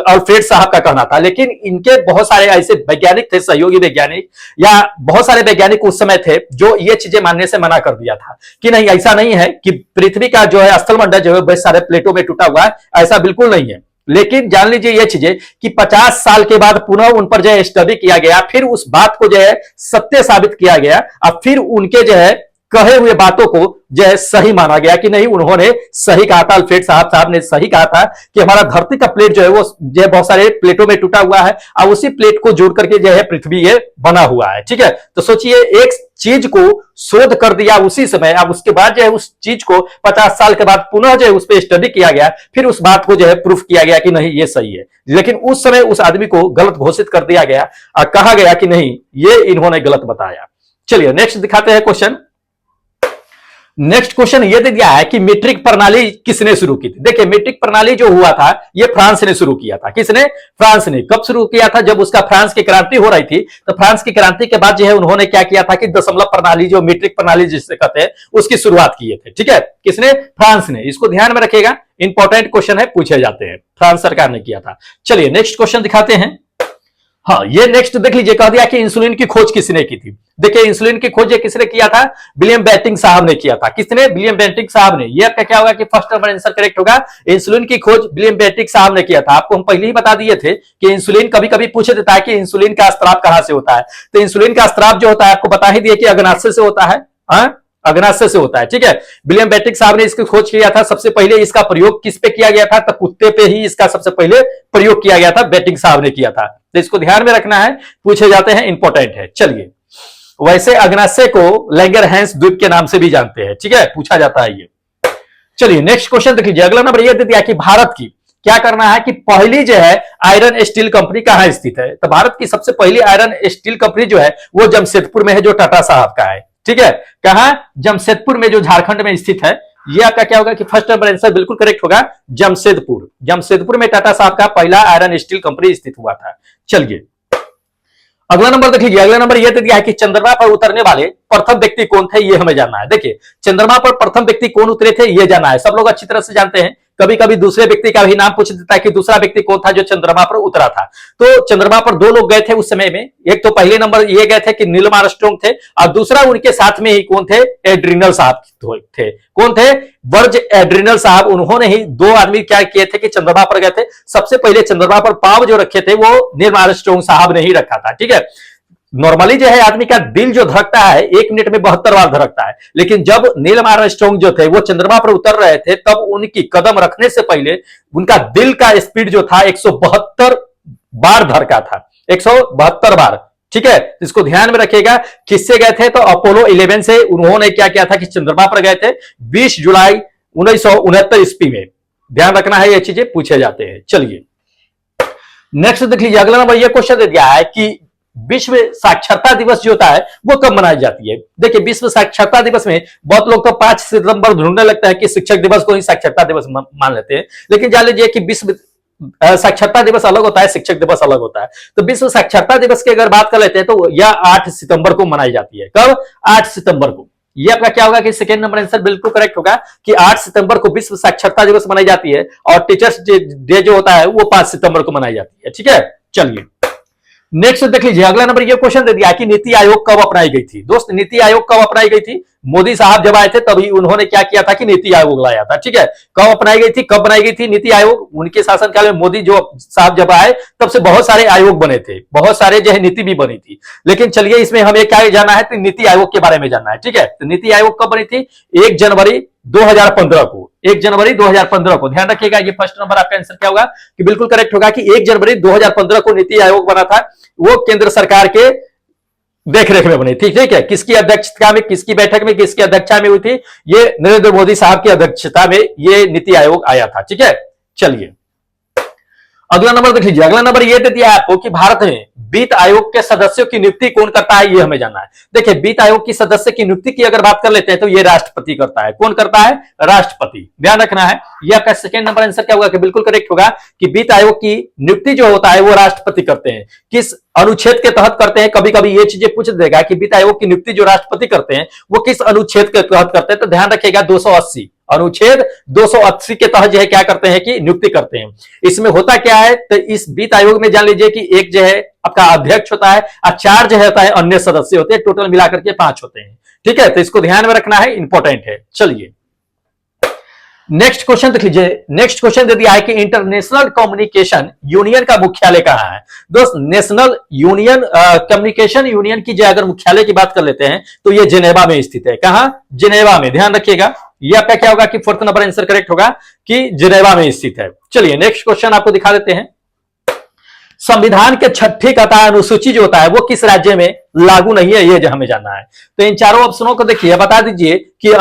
अल्फ्रेड साहब का कहना था। लेकिन इनके बहुत सारे ऐसे वैज्ञानिक थे, सहयोगी वैज्ञानिक या बहुत सारे वैज्ञानिक उस समय थे जो ये चीजें मानने से मना कर दिया था कि नहीं, ऐसा नहीं है कि पृथ्वी का जो है स्थल मंडल जो है बहुत सारे प्लेटों में टूटा हुआ है, ऐसा बिल्कुल नहीं है। लेकिन जान लीजिए ये चीजें कि 50 साल के बाद पुनः उन पर जो है स्टडी किया गया, फिर उस बात को जो है सत्य साबित किया गया, और फिर उनके जो है कहे हुए बातों को जो है सही माना गया कि नहीं, उन्होंने सही कहा था। अल्फ्रेड साहब ने सही कहा था कि हमारा धरती का प्लेट जो है वो जो है बहुत सारे प्लेटों में टूटा हुआ है और उसी प्लेट को जोड़ करके जो है पृथ्वी ये बना हुआ है। ठीक है, तो सोचिए एक चीज को शोध कर दिया उसी समय, अब उसके बाद जो है उस चीज को 50 साल के बाद पुनः जो है उस पर स्टडी किया गया, फिर उस बात को जो है प्रूफ किया गया कि नहीं ये सही है। लेकिन उस समय उस आदमी को गलत घोषित कर दिया गया और कहा गया कि नहीं ये इन्होंने गलत बताया। चलिए नेक्स्ट दिखाते हैं क्वेश्चन। नेक्स्ट क्वेश्चन ये दे दिया है कि मीट्रिक प्रणाली किसने शुरू की थी। देखिए मीट्रिक प्रणाली जो हुआ था ये फ्रांस ने शुरू किया था। किसने? फ्रांस ने। कब शुरू किया था? जब उसका फ्रांस की क्रांति हो रही थी, तो फ्रांस की क्रांति के बाद जो है उन्होंने क्या किया था कि दशमलव प्रणाली, जो मीट्रिक प्रणाली जिसे कहते हैं, उसकी शुरुआत किए थे। ठीक है, किसने? फ्रांस ने। इसको ध्यान में रखिएगा, इंपॉर्टेंट क्वेश्चन है, पूछे जाते हैं। फ्रांस सरकार ने किया था। चलिए नेक्स्ट क्वेश्चन दिखाते हैं। हाँ, ये नेक्स्ट देख लीजिए, कह दिया कि इंसुलिन की खोज किसने की थी। देखिए इंसुलिन की खोज किसने किया था? विलियम बेंटिंक साहब ने किया था। किसने? विलियम बेंटिंक साहब ने। ये आपका क्या होगा कि फर्स्ट नंबर आंसर करेक्ट होगा। इंसुलिन की खोज विलियम बेंटिंक साहब ने किया था। आपको हम पहले ही बता दिए थे कि इंसुलिन कभी कभी पूछ देता है कि इंसुलिन का स्त्राव कहां से होता है। तो इंसुलिन का स्त्राव जो होता है आपको बता ही दिए कि अग्नाशय से होता है। अग्नाशय से होता है। ठीक है, विलियम बेंटिक साहब ने इसकी खोज किया था। सबसे पहले इसका प्रयोग किस पे किया गया था? तो कुत्ते पे ही इसका सबसे पहले प्रयोग किया गया था, बेंटिक साहब ने किया था। तो इसको ध्यान में रखना है, पूछे जाते हैं, इंपॉर्टेंट है। चलिए, वैसे अग्नाशय को लैंगरहैंस द्वीप के नाम से भी जानते हैं। ठीक है, पूछा जाता है ये। चलिए नेक्स्ट क्वेश्चन देख लीजिए। अगला नंबर ये दे दिया कि भारत की क्या करना है कि पहली जो है आयरन स्टील कंपनी कहां स्थित है। तो भारत की सबसे पहली आयरन स्टील कंपनी जो है वो जमशेदपुर में है, जो टाटा साहब का है। ठीक है, कहां? जमशेदपुर में, जो झारखंड में स्थित है। ये आपका क्या होगा कि फर्स्ट नंबर आंसर बिल्कुल करेक्ट होगा, जमशेदपुर। जमशेदपुर में टाटा साहब का पहला आयरन स्टील कंपनी स्थित हुआ था। चलिए अगला नंबर देख लीजिए। अगला नंबर यह दिया है कि चंद्रमा पर उतरने वाले प्रथम व्यक्ति कौन थे, ये हमें जानना है। देखिए चंद्रमा पर प्रथम व्यक्ति कौन उतरे थे ये जानना है। सब लोग अच्छी तरह से जानते हैं, कभी कभी दूसरे व्यक्ति का भी नाम पूछ देता है कि दूसरा व्यक्ति कौन था जो चंद्रमा पर उतरा था। तो चंद्रमा पर 2 लोग गए थे उस समय में। एक तो पहले नंबर ये गए थे कि नील आर्मस्ट्रांग थे, और दूसरा उनके साथ में ही कौन थे? एड्रिनल साहब थे। कौन थे? बर्ज एड्रिनल साहब। उन्होंने ही 2 आदमी क्या किए थे कि चंद्रमा पर गए थे। सबसे पहले चंद्रमा पर पांव जो रखे थे वो नील आर्मस्ट्रांग साहब ने ही रखा था। ठीक है, नॉर्मली जो है आदमी का दिल जो धड़कता है 1 मिनट में 72 बार धड़कता है, लेकिन जब नील आर्मस्ट्रांग जो थे वो चंद्रमा पर उतर रहे थे, तब उनकी कदम रखने से पहले उनका दिल का स्पीड जो था 172 बार धड़का था। 172 बार। ठीक है, इसको ध्यान में रखिएगा। किससे गए थे? तो अपोलो 11 से उन्होंने क्या किया था कि चंद्रमा पर गए थे 20 जुलाई 1969 ईस्वी में। ध्यान रखना है, ये चीजें पूछे जाते हैं। चलिए नेक्स्ट देख लीजिए। अगला नंबर ये क्वेश्चन दे दिया है कि विश्व साक्षरता दिवस जो होता है वो कब मनाई जाती है। देखिए विश्व साक्षरता दिवस में बहुत लोग तो 5 सितंबर ढूंढने लगता है कि शिक्षक दिवस को ही साक्षरता दिवस मान लेते हैं, लेकिन जान लीजिए कि विश्व साक्षरता दिवस अलग होता है, शिक्षक दिवस अलग होता है। तो विश्व साक्षरता दिवस की अगर बात कर लेते हैं तो यह 8 सितंबर को मनाई जाती है। कब? 8 सितंबर को। ये आपका क्या होगा कि सेकेंड नंबर आंसर बिल्कुल करेक्ट होगा कि 8 सितंबर को विश्व साक्षरता दिवस मनाई जाती है और टीचर्स डे जो होता है वो 5 सितंबर को मनाई जाती है। ठीक है, चलिए नेक्स्ट देख लीजिए, अगला नंबर ये क्वेश्चन दे दिया कि नीति आयोग कब अपनाई गई थी। दोस्त नीति आयोग कब अपनाई गई थी? मोदी साहब जब आए थे तभी उन्होंने क्या किया था कि नीति आयोग लाया था। ठीक है, कब अपनाई गई थी, कब बनाई गई थी नीति आयोग? उनके शासनकाल में मोदी जो साहब जब आए तब से बहुत सारे आयोग बने थे, बहुत सारे जो है नीति भी बनी थी। लेकिन चलिए इसमें हमें क्या जानना है, तो नीति आयोग के बारे में जानना है। ठीक है, तो नीति आयोग कब बनी थी? 1 जनवरी 2015 को, 1 जनवरी 2015 को। ध्यान रखिएगा, ये फर्स्ट नंबर आपका आंसर क्या होगा कि बिल्कुल करेक्ट होगा कि 1 जनवरी 2015 को नीति आयोग बना था। वो केंद्र सरकार के देखरेख में बनी थी। ठीक है, किसकी अध्यक्षता में, किसकी बैठक में, किसकी अध्यक्षता में हुई थी? ये नरेंद्र मोदी साहब की अध्यक्षता में ये नीति आयोग आया था। ठीक है, चलिए अगला नंबर देख लीजिए, अगला नंबर ये दे दिया आपको कि भारत में वित्त आयोग के सदस्यों की नियुक्ति कौन करता है, ये हमें जानना है। देखिए वित्त आयोग की सदस्य की नियुक्ति की अगर बात कर लेते हैं तो ये राष्ट्रपति करता है। कौन करता है? राष्ट्रपति। ध्यान रखना है, ये आपका सेकंड नंबर आंसर क्या होगा कि बिल्कुल करेक्ट होगा कि वित्त आयोग की नियुक्ति जो होता है वो राष्ट्रपति करते हैं। किस अनुच्छेद के तहत करते हैं? कभी कभी ये चीजें पूछ देगा कि वित्त आयोग की नियुक्ति जो राष्ट्रपति करते हैं वो किस अनुच्छेद के तहत करते हैं, तो ध्यान रखिएगा 280 अनुच्छेद 280 के तहत जो है क्या करते हैं कि नियुक्ति करते हैं। इसमें होता क्या है, तो इस वित्त आयोग में जान लीजिए कि एक जो है आपका अध्यक्ष होता है और 4 जो होता है अन्य सदस्य होते हैं, टोटल मिलाकर के 5 होते हैं। ठीक है, तो इसको ध्यान में रखना है, इंपॉर्टेंट है। चलिए नेक्स्ट क्वेश्चन देख लीजिए, नेक्स्ट क्वेश्चन दे दिया है कि इंटरनेशनल कम्युनिकेशन यूनियन का मुख्यालय कहां है। दोस्त नेशनल यूनियन कम्युनिकेशन यूनियन की जो अगर मुख्यालय की बात कर लेते हैं तो ये जेनेवा में स्थित है। कहां? जेनेवा में। ध्यान रखिएगा, ये आपका क्या होगा कि फोर्थ नंबर आंसर करेक्ट होगा कि जेनेवा में स्थित है। चलिए नेक्स्ट क्वेश्चन आपको दिखा देते हैं। संविधान के 6ठी कथा अनुसूची जो होता है वो किस राज्य में लागू नहीं है, ये जो हमें जानना है। तो इन चारों ऑप्शनों को देखिए, बता दीजिए कि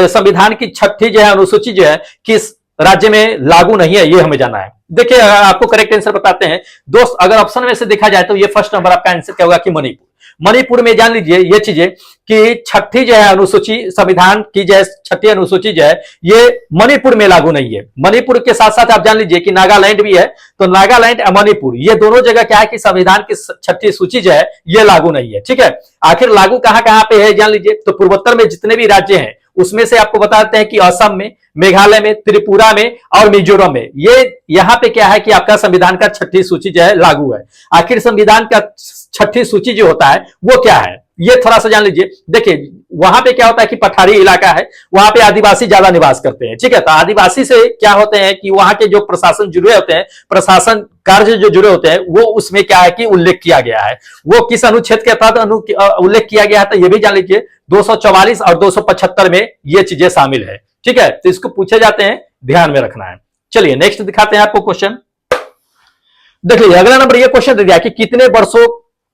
संविधान की 6ठी जो है अनुसूची जो है किस राज्य में लागू नहीं है, ये हमें जानना है। देखिए आपको करेक्ट आंसर बताते हैं दोस्त, अगर ऑप्शन में से देखा जाए तो ये फर्स्ट नंबर आपका आंसर क्या होगा कि मणिपुर। मणिपुर में जान लीजिए ये चीजें कि 6ठी जो है अनुसूची, संविधान की जो है 6ठी अनुसूची जो है ये मणिपुर में लागू नहीं है। मणिपुर के साथ साथ आप जान लीजिए कि नागालैंड भी है, तो नागालैंड और मणिपुर ये दोनों जगह क्या है कि संविधान की 6ठी सूची जो है ये लागू नहीं है। ठीक है, आखिर लागू कहां कहां पे है जान लीजिए, तो पूर्वोत्तर में जितने भी राज्य हैं उसमें से आपको बताते हैं कि असम में, मेघालय में, त्रिपुरा में और मिजोरम में, ये यहां पे क्या है कि आपका संविधान का 6ठी सूची जो है लागू है। आखिर संविधान का 6ठी सूची जो होता है वो क्या है, ये थोड़ा सा जान लीजिए। देखिए वहां पे क्या होता है कि पठारी इलाका है, वहां पे आदिवासी ज्यादा निवास करते हैं। ठीक है, तो आदिवासी से क्या होते हैं कि वहां के जो प्रशासन जुड़े होते हैं, प्रशासन कार्य जो जुड़े होते हैं वो उसमें क्या है कि उल्लेख किया गया है। वो किस अनुच्छेद के तहत उल्लेख किया गया है, तो ये भी जान लीजिए 244 और 275 में ये चीजें शामिल है। ठीक है, तो इसको पूछे जाते हैं, ध्यान में रखना है। चलिए नेक्स्ट दिखाते हैं आपको क्वेश्चन। देख लीजिए अगला नंबर ये क्वेश्चन दे दिया कि कितने वर्षों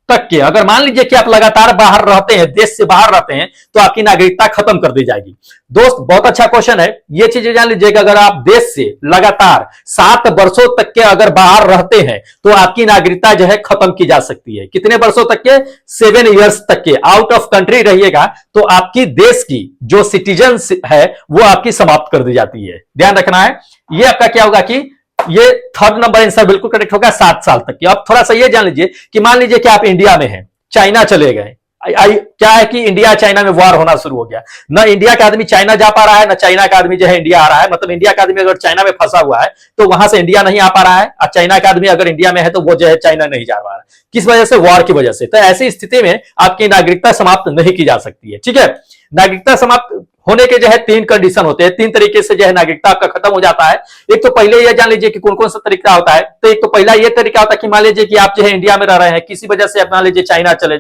तक के, अगर मान लीजिए कि आप लगातार बाहर रहते हैं, देश से बाहर रहते हैं, तो आपकी नागरिकता खत्म कर दी जाएगी। दोस्त बहुत अच्छा क्वेश्चन है, ये चीजें जान लीजिए कि अगर आप देश से लगातार 7 वर्षों तक के अगर बाहर रहते हैं तो आपकी नागरिकता जो है खत्म की जा सकती है। कितने वर्षों तक के? 7 इयर्स तक के आउट ऑफ कंट्री रहिएगा तो आपकी देश की जो सिटीजन है वो आपकी समाप्त कर दी जाती है। ध्यान रखना है, ये आपका क्या होगा कि ये थर्ड नंबर आंसर बिल्कुल करेक्ट होगा 7 साल तक की। अब थोड़ा सा ये जान लीजिए कि मान लीजिए कि आप इंडिया में हैं, चाइना चले गए, क्या है कि इंडिया चाइना में वार होना शुरू हो गया, ना इंडिया का आदमी चाइना जा पा रहा है, ना चाइना का आदमी जो है इंडिया आ रहा है। मतलब इंडिया का आदमी अगर चाइना में फंसा हुआ है तो वहां से इंडिया नहीं आ पा रहा है, और चाइना का आदमी अगर इंडिया में है तो वो जो है चाइना नहीं जा पा रहा है। किस वजह से? वॉर की वजह से। तो ऐसी स्थिति में आपकी नागरिकता समाप्त नहीं की जा सकती है। ठीक है, नागरिकता समाप्त होने के जो है 3 कंडीशन होते हैं, 3 तरीके से जो है नागरिकता आपका खत्म हो जाता है। एक तो पहले ये जान लीजिए कि कौन कौन सा तरीका होता है। तो एक तो पहला ये तरीका होता है कि मान लीजिए कि आप जो है इंडिया में रह रहे हैं, किसी वजह से आप मान लीजिए चाइना चले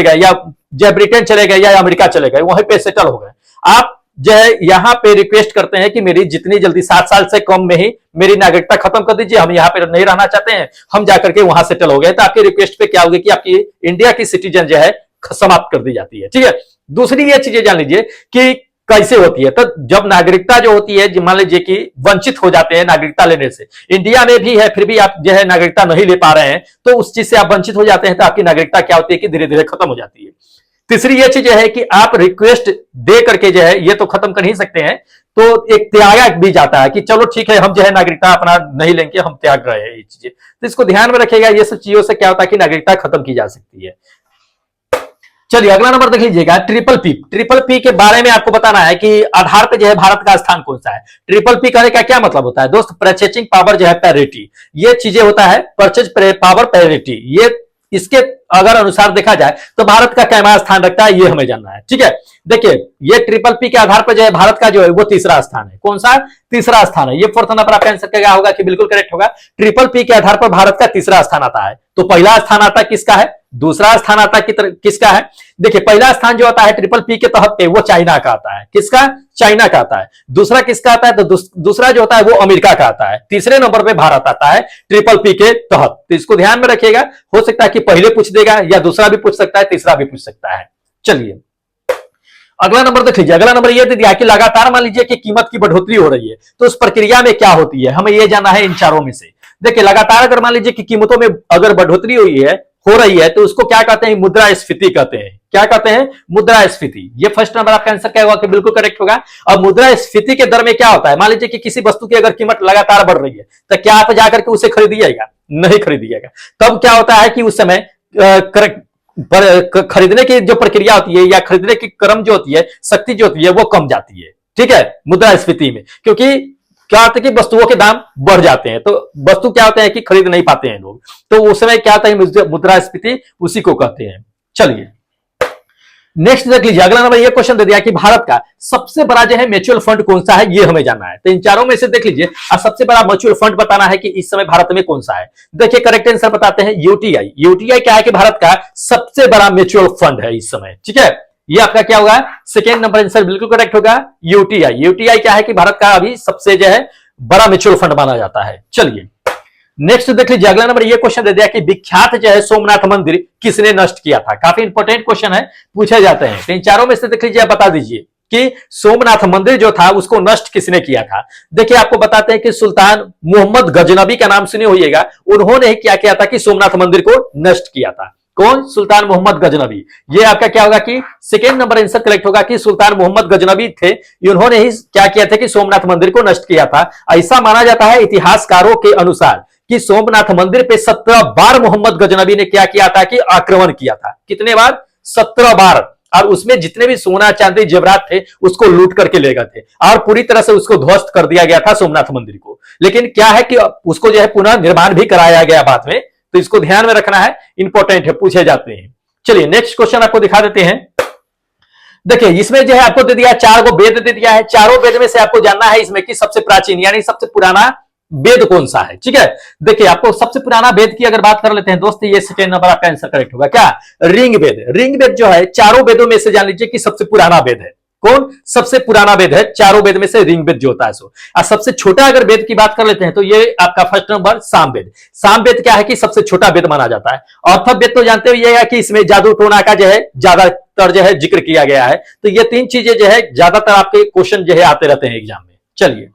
गए या जो ब्रिटेन चले गए या अमेरिका चले गए, वहीं पे सेटल हो गए। आप जो है यहाँ पे रिक्वेस्ट करते हैं कि मेरी जितनी जल्दी 7 साल से कम में ही मेरी नागरिकता खत्म कर दीजिए, हम यहाँ पे नहीं रहना चाहते हैं, हम जाकर के वहां सेटल हो गए। तो आपकी रिक्वेस्ट पे क्या होगी कि आपकी इंडिया की सिटीजन जो है समाप्त कर दी जाती है। ठीक है, दूसरी ये चीजें जान लीजिए कि कैसे होती है। तो जब नागरिकता जो होती है, मान लीजिए कि वंचित हो जाते हैं नागरिकता लेने से, इंडिया में भी है फिर भी आप जो है नागरिकता नहीं ले पा रहे हैं, तो उस चीज से आप वंचित हो जाते हैं, तो आपकी नागरिकता क्या होती है कि धीरे धीरे खत्म हो जाती है। तीसरी ये चीज है कि आप रिक्वेस्ट दे करके जो है ये तो खत्म कर ही सकते हैं, तो एक त्याग भी जाता है कि चलो ठीक है हम जो है नागरिकता अपना नहीं लेंगे, हम त्याग रहे हैं ये चीजें। तो इसको ध्यान में रखिएगा, ये सब चीजों से क्या होता है कि नागरिकता खत्म की जा सकती है। चलिए अगला नंबर देख लीजिएगा, ट्रिपल पी। ट्रिपल पी के बारे में आपको बताना है कि आधार पे जो है भारत का स्थान कौन सा है। ट्रिपल पी कहने का क्या मतलब होता है दोस्त? परचेजिंग पावर जो है पैरिटी, ये चीजें होता है, परचेज पावर पैरिटी, ये इसके अगर अनुसार देखा जाए तो भारत का कैमा स्थान रखता है, ये हमें जानना है। ठीक है, देखिए ये ट्रिपल पी के आधार पर जो है भारत का जो है वो तीसरा स्थान है। कौन सा? तीसरा स्थान है। ये फोर्थ नंबर आपका आंसर क्या होगा कि बिल्कुल करेक्ट होगा। ट्रिपल पी के आधार पर भारत का तीसरा स्थान आता है। तो पहला स्थान आता है किसका है, दूसरा स्थान आता है किसका है? देखिए पहला स्थान जो आता है ट्रिपल पी के तहत पे वो चाइना का आता है। किसका? चाइना का आता है। दूसरा किसका आता है? तो दूसरा जो होता है वो अमेरिका का आता है। तीसरे नंबर पे भारत आता है ट्रिपल पी के तहत। तो इसको ध्यान में रखिएगा, हो सकता है कि पहले पूछ देगा या दूसरा भी पूछ सकता है, तीसरा भी पूछ सकता है। चलिए अगला नंबर देख लीजिए। अगला नंबर यह दे दिया कि लगातार मान लीजिए कि कीमत की बढ़ोतरी हो रही है, तो उस प्रक्रिया में क्या होती है, हमें यह जानना है इन चारों में से। देखिए लगातार अगर मान लीजिए कि कीमतों में अगर बढ़ोतरी हो रही है तो उसको क्या कहते हैं? मुद्रास्फीति कहते हैं। क्या कहते हैं? मुद्रास्फीति। ये फर्स्ट नंबर आपका आंसर क्या होगा कि बिल्कुल करेक्ट होगा। अब मुद्रास्फीति के दर में क्या होता है? मान लीजिए कि किसी वस्तु की अगर कीमत लगातार बढ़ रही है तो क्या आप जाकर के उसे खरीदिएगा? नहीं खरीदिएगा। तब क्या होता है कि उस समय खरीदने की जो प्रक्रिया होती है या खरीदने की क्रम जो होती है, शक्ति जो होती है वो कम जाती है। ठीक है, मुद्रास्फीति में, क्योंकि क्या होता है कि वस्तुओं के दाम बढ़ जाते हैं, तो वस्तु क्या होते हैं कि खरीद नहीं पाते हैं लोग, तो उस समय क्या होता है? मुद्रास्फीति उसी को कहते हैं। चलिए नेक्स्ट देख लीजिए। अगला नंबर ये क्वेश्चन दे दिया कि भारत का सबसे बड़ा जो है म्यूचुअल फंड कौन सा है, ये हमें जानना है। तो इन चारों में से देख लीजिए, सबसे बड़ा म्यूचुअल फंड बताना है कि इस समय भारत में कौन सा है। देखिए करेक्ट आंसर बताते हैं यूटीआई। यूटीआई क्या है कि भारत का सबसे बड़ा म्यूचुअल फंड है इस समय। ठीक है, ये आपका क्या होगा? सेकेंड नंबर आंसर बिल्कुल करेक्ट होगा, यूटीआई। यूटीआई क्या है कि भारत का अभी सबसे जो है बड़ा म्यूचुअल फंड माना जाता है। चलिए नेक्स्ट देख लीजिए। अगला नंबर ये क्वेश्चन दे दिया कि विख्यात जो है सोमनाथ मंदिर किसने नष्ट किया था। काफी इंपॉर्टेंट क्वेश्चन है, पूछे जाते हैं। तो इन चारों में से देख लीजिए, बता दीजिए कि सोमनाथ मंदिर जो था उसको नष्ट किसने किया था। देखिए आपको बताते हैं कि सुल्तान मोहम्मद गजनबी का नाम सुने होइएगा, उन्होंने क्या किया था कि सोमनाथ मंदिर को नष्ट किया था। कौन? सुल्तान मोहम्मद गजनबी। ये आपका क्या होगा कि सेकेंड नंबर आंसर करेक्ट होगा कि सुल्तान मोहम्मद गजनबी थे, इन्होंने ही क्या किया था कि सोमनाथ मंदिर को नष्ट किया था। ऐसा माना जाता है इतिहासकारों के अनुसार कि सोमनाथ मंदिर पे 17 बार मोहम्मद गजनबी ने क्या किया था कि आक्रमण किया था। कितने बार? 17 बार। और उसमें जितने भी सोना चांदी जेवरात थे उसको लूट करके ले गए थे और पूरी तरह से उसको ध्वस्त कर दिया गया था सोमनाथ मंदिर को। लेकिन क्या है कि उसको जो है पुनः निर्माण भी कराया गया बाद में, तो इसको ध्यान में रखना है, इंपॉर्टेंट है, पूछे जाते हैं। चलिए नेक्स्ट क्वेश्चन आपको दिखा देते हैं। देखिए इसमें जो है आपको दे दिया 4 गो वेद दे दिया है। चारों वेद में से आपको जानना है इसमें कि सबसे प्राचीन यानी सबसे पुराना वेद कौन सा है। ठीक है, देखिए आपको सबसे पुराना वेद की अगर बात कर लेते हैं दोस्त, ये सेकेंड नंबर आपका आंसर करेक्ट होगा। क्या? ऋग्वेद। ऋग्वेद जो है चारों वेदों में से जान लीजिए कि सबसे पुराना वेद है। कौन? सबसे पुराना वेद है चारों वेद में से ऋग्वेद जो होता है सो। और सबसे छोटा अगर वेद की बात कर लेते हैं तो ये आपका फर्स्ट नंबर सामवेद। सामवेद क्या है कि सबसे छोटा वेद माना जाता है। अथर्ववेद तो जानते हो ये है कि इसमें जादू टोना का जो है ज्यादातर जो है जिक्र किया गया है। तो ये तीन चीजें जो है ज्यादातर आपके क्वेश्चन जो है आते रहते हैं एग्जाम में। चलिए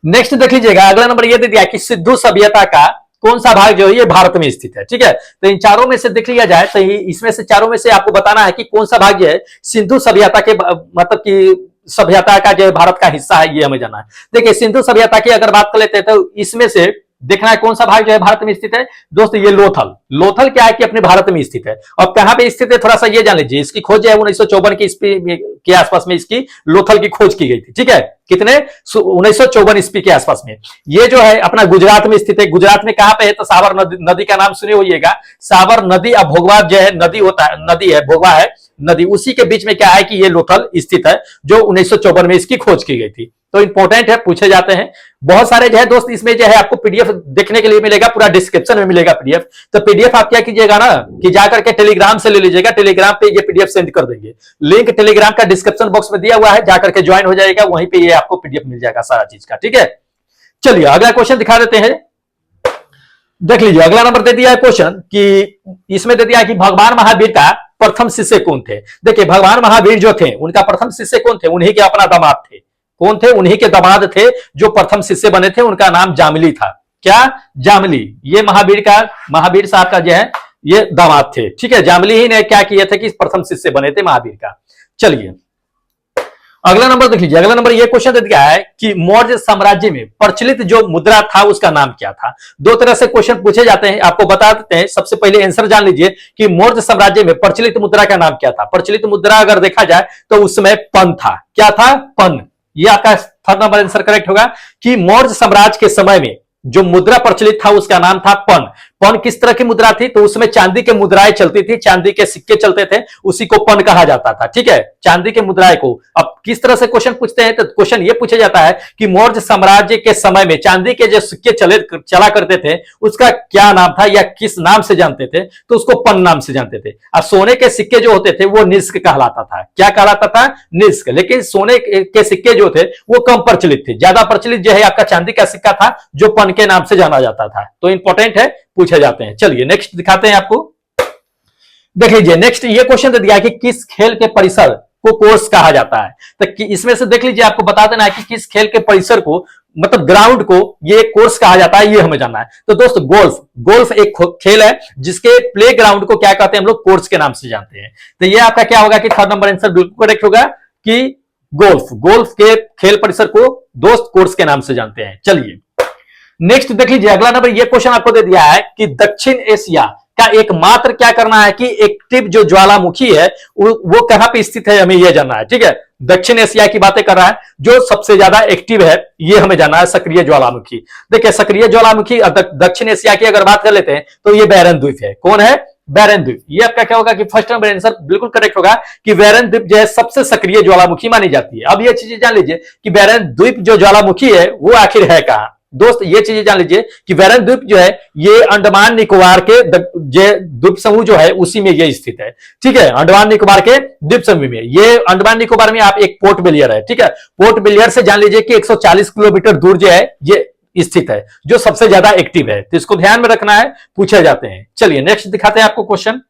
नेक्स्ट देख लीजिएगा। अगला नंबर ये दे दिया कि सिंधु सभ्यता का कौन सा भाग जो है ये भारत में स्थित है। ठीक है, तो इन चारों में से देख लिया जाए तो इसमें से चारों में से आपको बताना है कि कौन सा भाग जो है सिंधु सभ्यता के मतलब कि सभ्यता का जो है भारत का हिस्सा है, ये हमें जानना है। देखिए सिंधु सभ्यता की अगर बात कर लेते हैं तो इसमें से देखना है कौन सा भाग जो है भारत में स्थित है। दोस्त ये लोथल। लोथल क्या है कि अपने भारत में स्थित है। और कहां पे स्थित है थोड़ा सा ये जान लीजिए। इसकी खोज जो है 1954 की ईस्वी के आसपास में इसकी लोथल की खोज की गई थी। ठीक है, कितने? 1954 ईस्वी के आसपास में। ये जो है अपना गुजरात में स्थित है। गुजरात में कहां पे है? तो साबर नदी का नाम सुने होइएगा। साबर नदी और भोगवा जो है नदी होता है, नदी है, भोगवा है नदी, उसी के बीच में क्या है कि ये लोथल स्थित है, जो 1954 में इसकी खोज की गई थी। तो इंपॉर्टेंट है, पूछे जाते हैं बहुत सारे जो है दोस्त। इसमें जो है आपको पीडीएफ देखने के लिए मिलेगा, पूरा डिस्क्रिप्शन में मिलेगा पीडीएफ। तो पीडीएफ आप क्या कीजिएगा ना कि जाकर के टेलीग्राम से ले लीजिएगा, टेलीग्राम पे ये पीडीएफ सेंड कर देंगे। लिंक टेलीग्राम का डिस्क्रिप्शन बॉक्स में दिया हुआ है, जाकर के ज्वाइन हो जाएगा, वहीं पे ये आपको पीडीएफ मिल जाएगा सारा चीज का। ठीक है, चलिए अगला क्वेश्चन दिखा देते हैं। देख लीजिए अगला नंबर दे दिया है क्वेश्चन कि इसमें दे दिया है कि भगवान महावीर का प्रथम शिष्य कौन थे। देखिए भगवान महावीर जो थे उनका प्रथम शिष्य कौन थे? उन्हीं के अपना दामाद थे। कौन थे? उन्हीं के दामाद थे जो प्रथम शिष्य बने थे। उनका नाम जामली था। क्या? जामली। ये महावीर साहब का जो है ये दामाद थे। ठीक है, जामली ही ने क्या किए थे कि प्रथम शिष्य बने थे महावीर का। चलिए अगला नंबर देख लीजिए। अगला नंबर ये क्वेश्चन दे दिया है कि मौर्य साम्राज्य में प्रचलित जो मुद्रा था उसका नाम क्या था। दो तरह से क्वेश्चन पूछे जाते हैं, आपको बता देते हैं। सबसे पहले आंसर जान लीजिए कि मौर्य साम्राज्य में प्रचलित मुद्रा का नाम क्या था। प्रचलित मुद्रा अगर देखा जाए तो उसमें पन था। क्या था? पन। यह आपका थर्ड नंबर आंसर करेक्ट होगा कि मौर्य साम्राज्य के समय में जो मुद्रा प्रचलित था उसका नाम था पन। पन किस तरह की मुद्रा थी? तो उसमें चांदी के मुद्राएं चलती थी, चांदी के सिक्के चलते थे, उसी को पन कहा जाता था। ठीक है, चांदी के मुद्राएं को। अब किस तरह से क्वेश्चन पूछते हैं? तो क्वेश्चन ये पूछा जाता है कि मौर्य साम्राज्य के समय में चांदी के जो सिक्के चला करते थे उसका क्या नाम था या किस नाम से जानते थे? तो उसको पन नाम से जानते थे। और सोने के सिक्के जो होते थे वो निष्क कहलाता था। क्या कहलाता था? निष्क। लेकिन सोने के सिक्के जो थे वो कम प्रचलित थे। ज्यादा प्रचलित जो है आपका चांदी का सिक्का था जो पन के नाम से जाना जाता था। तो इंपॉर्टेंट है, पूछे जाते हैं। चलिए नेक्स्ट दिखाते हैं आपको। देख लीजिए नेक्स्ट ये क्वेश्चन दे दिया है कि किस खेल के परिसर को कोर्स कहा जाता है। तो इसमें से देख लीजिए, आपको बता देना है कि किस खेल के परिसर को, मतलब ग्राउंड को ये कोर्स कहा जाता है, ये हमें जानना है। तो दोस्त गोल्फ, गोल्फ एक खेल है जिसके प्ले ग्राउंड को क्या कहते हैं हम लोग? कोर्स के नाम से जानते हैं। तो ये आपका क्या होगा कि थर्ड नंबर आंसर बिल्कुल करेक्ट होगा कि गोल्फ, गोल्फ के खेल परिसर को दोस्त कोर्स के नाम से जानते हैं। चलिए नेक्स्ट देख लीजिए। अगला नंबर ये क्वेश्चन आपको दे दिया है कि दक्षिण एशिया का एकमात्र क्या करना है कि एक्टिव जो ज्वालामुखी है वो कहां पे स्थित है, हमें यह जानना है। ठीक है, दक्षिण एशिया की बातें कर रहा है, जो सबसे ज्यादा एक्टिव है ये हमें जानना है, सक्रिय ज्वालामुखी। देखिए सक्रिय ज्वालामुखी दक्षिण एशिया की अगर बात कर लेते हैं तो ये बैरन द्वीप है। कौन है? बैरन द्वीप। ये आपका क्या होगा कि फर्स्ट नंबर आंसर बिल्कुल करेक्ट होगा कि बैरन द्वीप जो है सबसे सक्रिय ज्वालामुखी मानी जाती है। अब ये चीजें जान लीजिए कि बैरन द्वीप जो ज्वालामुखी है वो आखिर है कहां। दोस्त ये चीजें जान लीजिए कि बैरन द्वीप जो है ये अंडमान निकोबार के द्वीप समूह जो है उसी में ये स्थित है। ठीक है, अंडमान निकोबार के द्वीप समूह में। ये अंडमान निकोबार में आप एक पोर्ट ब्लेयर है। ठीक है, पोर्ट ब्लेयर से जान लीजिए कि 140 किलोमीटर दूर जो है ये स्थित है, जो सबसे ज्यादा एक्टिव है। तो इसको ध्यान में रखना है, पूछे जाते हैं। चलिए नेक्स्ट दिखाते हैं आपको क्वेश्चन।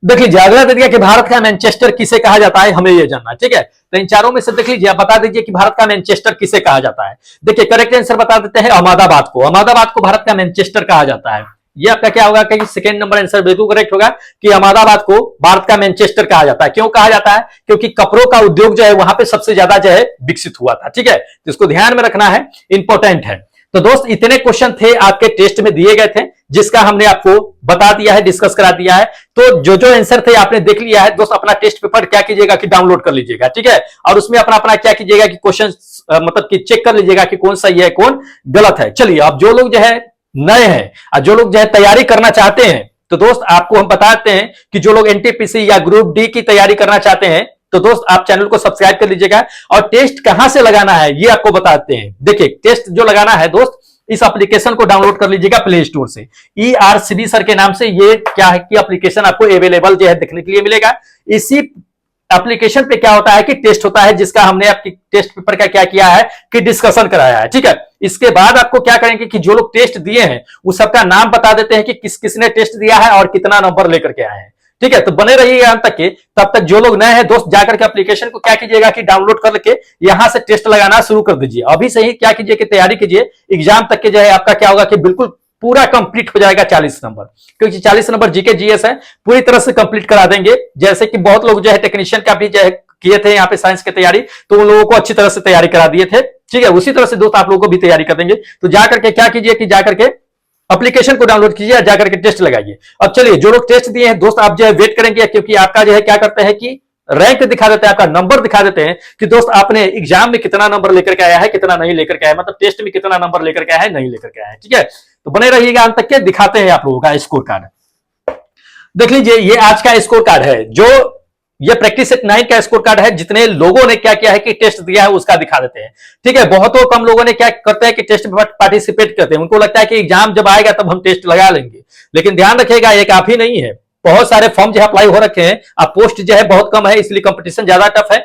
देख लीजिए अगला दे दिया कि भारत का मैनचेस्टर किसे कहा जाता है, हमें यह जानना है। ठीक है, तो इन चारों में से देख लीजिए, आप बता दीजिए कि भारत का मैनचेस्टर किसे कहा जाता है। देखिए करेक्ट आंसर बता देते हैं अहमदाबाद को। अहमदाबाद को भारत का मैनचेस्टर कहा जाता है। ये आपका क्या होगा कि सेकंड नंबर आंसर बिल्कुल करेक्ट होगा कि अहमदाबाद को भारत का मैनचेस्टर कहा जाता है। क्यों कहा जाता है? क्योंकि कपड़ों का उद्योग जो है वहां पे सबसे ज्यादा जो है विकसित हुआ था। ठीक है, तो इसको ध्यान में रखना है, इंपॉर्टेंट है। तो दोस्त इतने क्वेश्चन थे आपके टेस्ट में दिए गए थे जिसका हमने आपको बता दिया है, डिस्कस करा दिया है। तो जो जो आंसर थे आपने देख लिया है। दोस्त अपना टेस्ट पेपर क्या कीजिएगा कि डाउनलोड कर लीजिएगा। ठीक है, और उसमें अपना अपना क्या कीजिएगा कि क्वेश्चन मतलब कि चेक कर लीजिएगा कि कौन सही है कौन गलत है। चलिए अब जो लोग जो है नए हैं और जो लोग जो है तैयारी करना चाहते हैं, तो दोस्त आपको हम बताते हैं कि जो लोग एनटीपीसी या ग्रुप डी की तैयारी करना चाहते हैं तो दोस्त आप चैनल को सब्सक्राइब कर लीजिएगा। और टेस्ट कहां से लगाना है ये आपको बताते हैं। देखिए टेस्ट जो लगाना है दोस्त, इस एप्लीकेशन को डाउनलोड कर लीजिएगा प्ले स्टोर से। ERCB सर के नाम से ये क्या है कि एप्लीकेशन आपको अवेलेबल जो है देखने के लिए मिलेगा। इसी एप्लीकेशन पे क्या होता है कि टेस्ट होता है, जिसका हमने आपकी टेस्ट पेपर का क्या किया है कि डिस्कशन कराया है। ठीक है, इसके बाद आपको क्या करेंगे कि जो लोग टेस्ट दिए हैं उस सबका नाम बता देते हैं कि किस किसने टेस्ट दिया है और कितना नंबर लेकर के आए हैं। ठीक है, तो बने रहिएगा अंत तक के। तब तक जो लोग नए हैं दोस्त जाकर के एप्लीकेशन को क्या कीजिएगा कि डाउनलोड करके यहां से टेस्ट लगाना शुरू कर दीजिए। अभी से ही क्या कीजिए कि तैयारी कीजिए, एग्जाम तक के जो है आपका क्या होगा कि बिल्कुल पूरा कंप्लीट हो जाएगा 40 नंबर, क्योंकि 40 नंबर जीके जीएस है, पूरी तरह से कंप्लीट करा देंगे। जैसे कि बहुत लोग जो है टेक्नीशियन का भी जो है किए थे यहाँ पे साइंस की तैयारी, तो उन लोगों को अच्छी तरह से तैयारी करा दिए थे। ठीक है, उसी तरह से दोस्त आप लोगों को भी तैयारी कर देंगे। तो जाकर के क्या कीजिए कि जाकर के एप्लीकेशन को डाउनलोड कीजिए, जाकर के टेस्ट लगाइए। अब चलिए जो लोग टेस्ट दिए हैं दोस्त आप जो है वेट करेंगे, क्योंकि आपका जो है क्या करते हैं कि रैंक दिखा देते हैं, आपका नंबर दिखा देते हैं कि दोस्त आपने एग्जाम में कितना नंबर लेकर के आया है, कितना नहीं लेकर के आया, मतलब टेस्ट में कितना नंबर लेकर के आया है, नहीं लेकर के आया है। ठीक है, तो बने रहिएगा अंत तक के, दिखाते हैं आप लोगों का स्कोर कार्ड। देख लीजिए ये आज का स्कोर कार्ड है, जो ये प्रैक्टिस सेट 9 का स्कोर कार्ड है। जितने लोगों ने क्या किया है कि टेस्ट दिया है उसका दिखा देते हैं। ठीक है, बहुतों कम लोगों ने क्या करते हैं कि टेस्ट में पार्टिसिपेट करते हैं। उनको लगता है कि एग्जाम जब आएगा तब हम टेस्ट लगा लेंगे, लेकिन ध्यान रखिएगा ये काफी नहीं है। बहुत सारे फॉर्म जो है अप्लाई हो रखे हैं, अब पोस्ट जो है बहुत कम है, इसलिए कंपटीशन ज्यादा टफ है।